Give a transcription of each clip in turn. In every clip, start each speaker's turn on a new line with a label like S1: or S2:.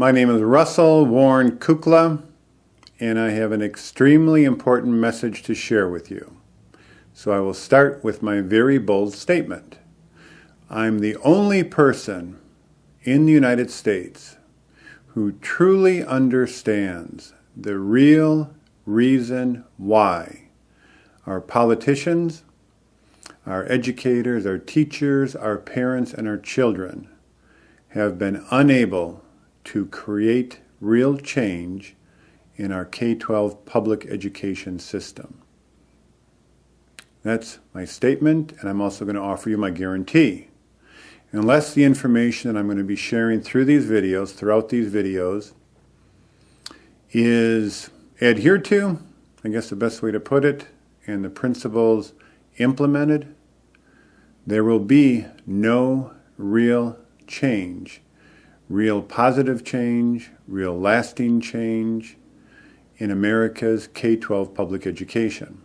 S1: My name is Russell Warren Kukla, and I have an extremely important message to share with you. So I will start with my very bold statement. I'm the only person in the United States who truly understands the real reason why our politicians, our educators, our teachers, our parents, and our children have been unable to create real change in our K-12 public education system. That's my statement, and I'm also going to offer you my guarantee. Unless the information that I'm going to be sharing throughout these videos, is adhered to, I guess the best way to put it, and the principles implemented, there will be no real change, real positive change, real lasting change in America's K-12 public education.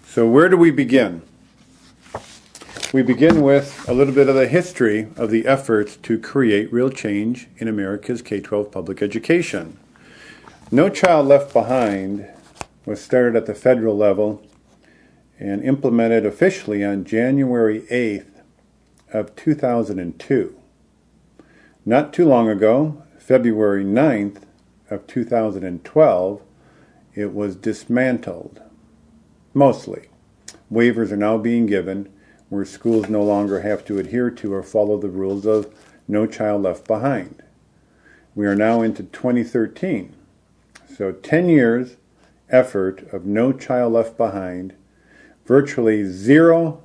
S1: So where do we begin? We begin with a little bit of the history of the efforts to create real change in America's K-12 public education. No Child Left Behind was started at the federal level and implemented officially on January 8th of 2002. Not too long ago, February 9th of 2012, it was dismantled. Mostly. Waivers are now being given where schools no longer have to adhere to or follow the rules of No Child Left Behind. We are now into 2013. So 10 years effort of No Child Left Behind, virtually zero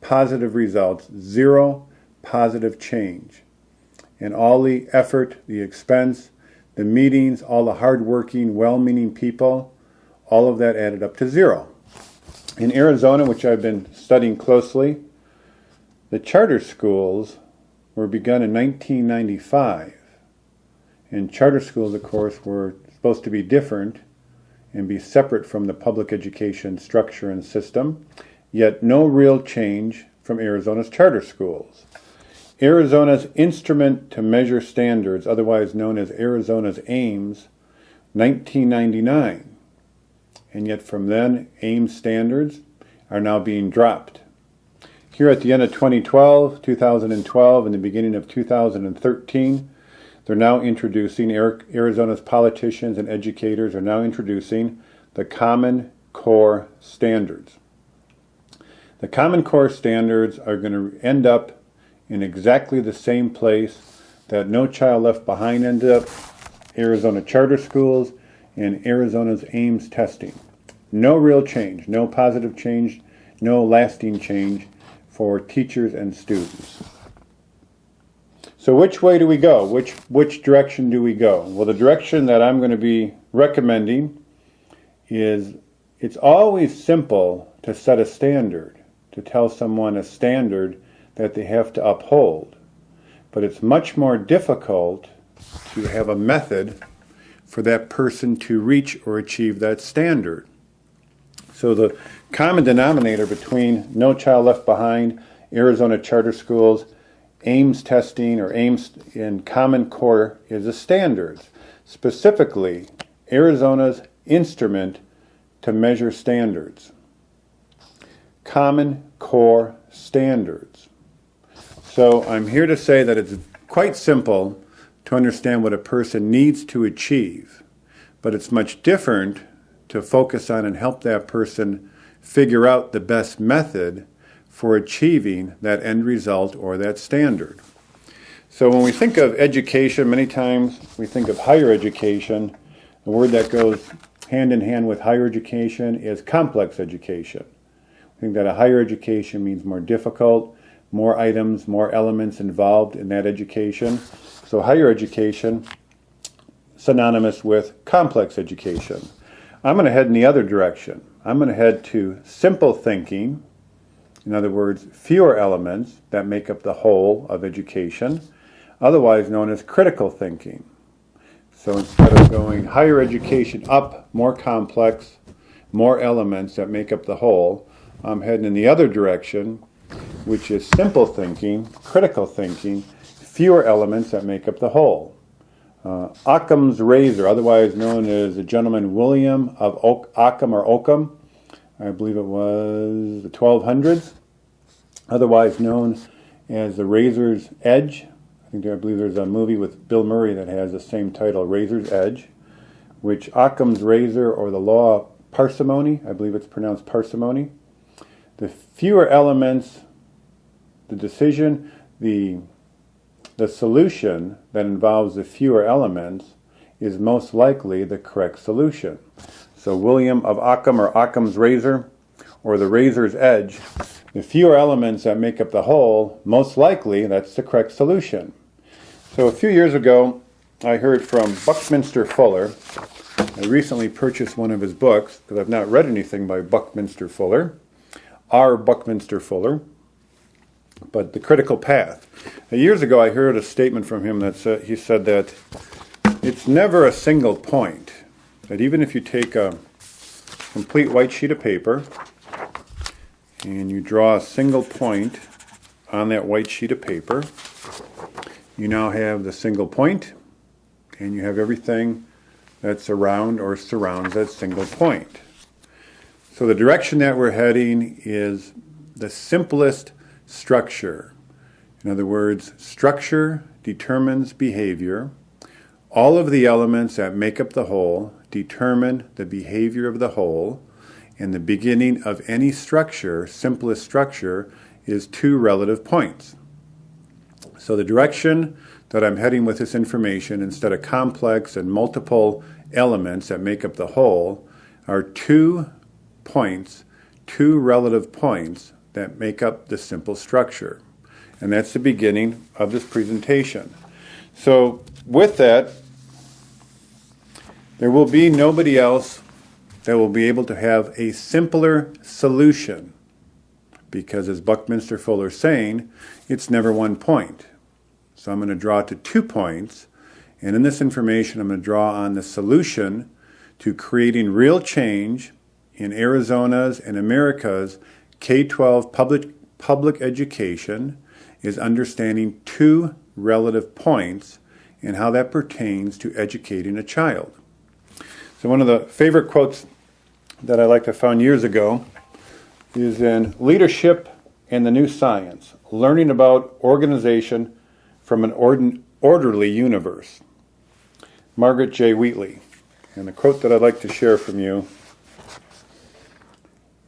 S1: positive results, zero positive change. And all the effort, the expense, the meetings, all the hardworking, well-meaning people, all of that added up to zero. In Arizona, which I've been studying closely, the charter schools were begun in 1995. And charter schools, of course, were supposed to be different and be separate from the public education structure and system, yet no real change from Arizona's charter schools. Arizona's Instrument to Measure Standards, otherwise known as Arizona's AIMS, 1999. And yet from then, AIMS standards are now being dropped. Here at the end of 2012, and the beginning of 2013, they're now introducing, Arizona's politicians and educators are now introducing the Common Core Standards. The Common Core Standards are going to end up in exactly the same place that No Child Left Behind ended up, Arizona charter schools, and Arizona's AIMS testing. No real change, no positive change, no lasting change for teachers and students. So which way do we go? Which direction do we go? Well, the direction that I'm going to be recommending is it's always simple to set a standard, to tell someone a standard that they have to uphold. But it's much more difficult to have a method for that person to reach or achieve that standard. So the common denominator between No Child Left Behind, Arizona charter schools, AIMS testing, or AIMS in Common Core is the standards. Specifically, Arizona's Instrument to Measure Standards. Common Core Standards. So I'm here to say that it's quite simple to understand what a person needs to achieve, but it's much different to focus on and help that person figure out the best method for achieving that end result or that standard. So when we think of education, many times we think of higher education. The word that goes hand in hand with higher education is complex education. We think that a higher education means more difficult, more items, more elements involved in that education. So higher education, synonymous with complex education. I'm going to head in the other direction. I'm going to head to simple thinking, in other words, fewer elements that make up the whole of education, otherwise known as critical thinking. So instead of going higher education up, more complex, more elements that make up the whole, I'm heading in the other direction, which is simple thinking, critical thinking, fewer elements that make up the whole. Occam's razor, otherwise known as the gentleman William of Occam or Occam, I believe it was the 1200s, otherwise known as the razor's edge. I believe there's a movie with Bill Murray that has the same title, Razor's Edge, which Occam's razor, or the law of parsimony, I believe it's pronounced parsimony. The fewer elements, the decision, the solution that involves the fewer elements is most likely the correct solution. So William of Occam, or Occam's razor, or the razor's edge, the fewer elements that make up the whole, most likely that's the correct solution. So a few years ago, I heard from Buckminster Fuller. I recently purchased one of his books, because I've not read anything by Buckminster Fuller, R. Buckminster Fuller, but The Critical Path. Years ago, I heard a statement from him that he said that it's never a single point, that even if you take a complete white sheet of paper and you draw a single point on that white sheet of paper, you now have the single point, and you have everything that's around or surrounds that single point. So the direction that we're heading is the simplest structure. In other words, structure determines behavior. All of the elements that make up the whole determine the behavior of the whole, and the beginning of any structure, simplest structure, is two relative points. So the direction that I'm heading with this information, instead of complex and multiple elements that make up the whole, are 2 points, 2 relative points that make up the simple structure. And that's the beginning of this presentation. So with that, there will be nobody else that will be able to have a simpler solution, because as Buckminster Fuller is saying, it's never one point. So I'm going to draw to 2 points, and in this information I'm going to draw on the solution to creating real change in Arizona's and America's K-12 public education is understanding 2 relative points and how that pertains to educating a child. So one of the favorite quotes that I liked I found years ago is in Leadership and the New Science, Learning About Organization from an Orderly Universe, Margaret J. Wheatley. And the quote that I'd like to share from you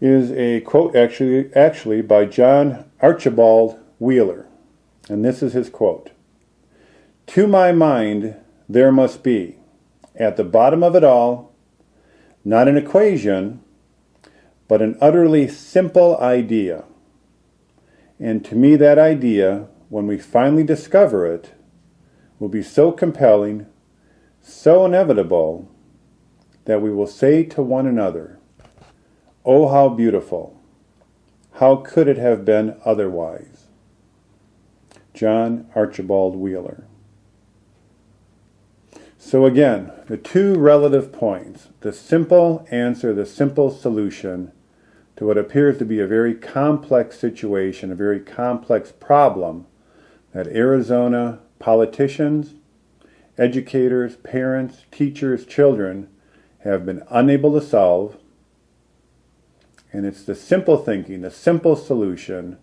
S1: is a quote actually by John Archibald Wheeler. And this is his quote. "To my mind, there must be, at the bottom of it all, not an equation, but an utterly simple idea. And to me that idea, when we finally discover it, will be so compelling, so inevitable, that we will say to one another, 'Oh, how beautiful! How could it have been otherwise?'" John Archibald Wheeler. So again, the 2 relative points, the simple answer, the simple solution to what appears to be a very complex situation, a very complex problem that Arizona politicians, educators, parents, teachers, children have been unable to solve. And it's the simple thinking, the simple solution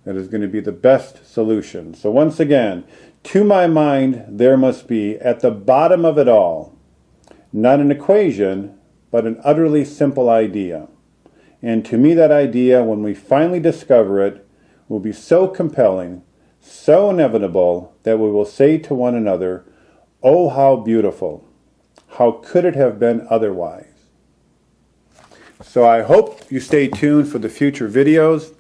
S1: that is going to be the best solution. So once again, to my mind, there must be, at the bottom of it all, not an equation, but an utterly simple idea. And to me, that idea, when we finally discover it, will be so compelling, so inevitable, that we will say to one another, "Oh, how beautiful! How could it have been otherwise?" So I hope you stay tuned for the future videos.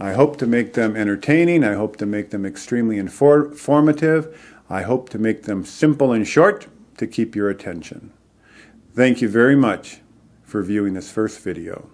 S1: I hope to make them entertaining. I hope to make them extremely informative. I hope to make them simple and short to keep your attention. Thank you very much for viewing this first video.